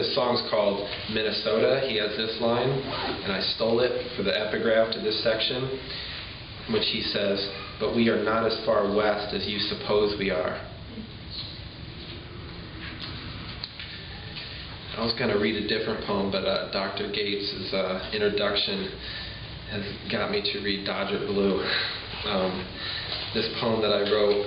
his songs called Minnesota, he has this line, and I stole it for the epigraph to this section, in which he says, "But we are not as far west as you suppose we are." I was going to read a different poem, but Dr. Gates' introduction has got me to read Dodger Blue. This poem that I wrote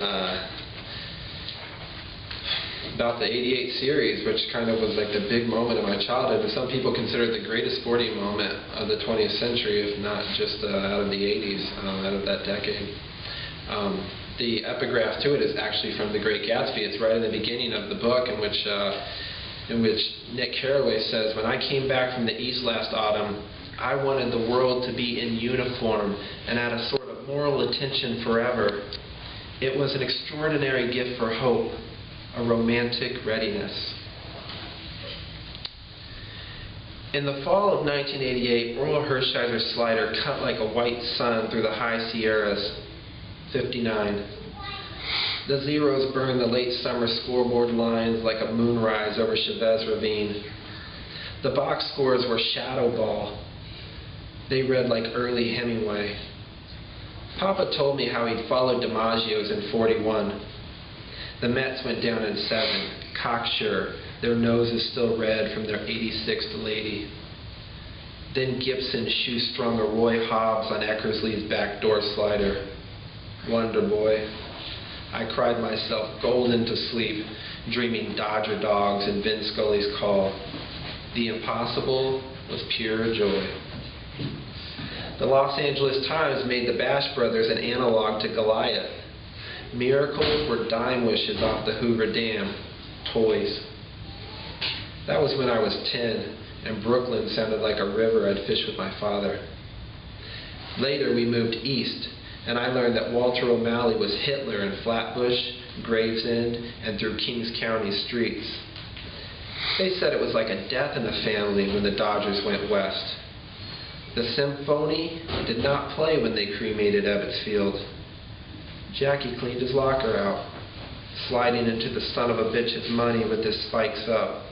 about the '88 series, which kind of was like the big moment of my childhood, and some people consider it the greatest sporting moment of the 20th century, if not just out of the '80s, out of that decade. The epigraph to it is actually from The Great Gatsby. It's right in the beginning of the book, in which Nick Carraway says, "When I came back from the East last autumn, I wanted the world to be in uniform and at a sort of moral attention forever. It was an extraordinary gift for hope, a romantic readiness." In the fall of 1988, Orel Hershiser's slider cut like a white sun through the high Sierras. 59. The zeros burned the late summer scoreboard lines like a moonrise over Chavez Ravine. The box scores were shadow ball. They read like early Hemingway. Papa told me how he'd followed DiMaggio's in 41. The Mets went down in 7, cocksure, their noses still red from their 86th lady. Then Gibson shoestrung a Roy Hobbs on Eckersley's backdoor slider. Wonder boy. I cried myself golden to sleep, dreaming Dodger dogs and Vin Scully's call. The impossible was pure joy. The Los Angeles Times made the Bash Brothers an analog to Goliath. Miracles were dime wishes off the Hoover Dam. Toys. That was when I was 10, and Brooklyn sounded like a river I'd fish with my father. Later we moved east, and I learned that Walter O'Malley was Hitler in Flatbush, Gravesend, and through Kings County streets. They said it was like a death in the family when the Dodgers went west. The symphony did not play when they cremated Ebbets Field. Jackie cleaned his locker out, sliding into the son of a bitch's money with his spikes up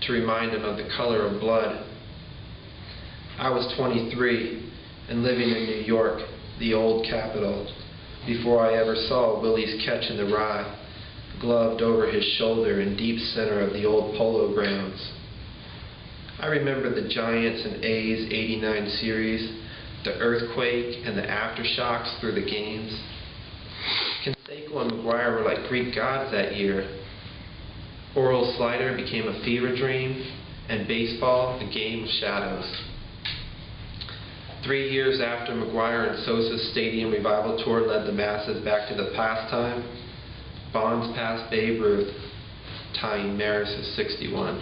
to remind him of the color of blood. I was 23 and living in New York, the old capital, before I ever saw Willie's Catch in the Rye, gloved over his shoulder in deep center of the old polo grounds. I remember the Giants and A's '89 series, the earthquake and the aftershocks through the games. Canseco and McGuire were like Greek gods that year. Orel's slider became a fever dream, and baseball a game of shadows. 3 years after McGuire and Sosa's stadium revival tour led the masses back to the pastime, Bonds passed Babe Ruth, tying Maris's 61.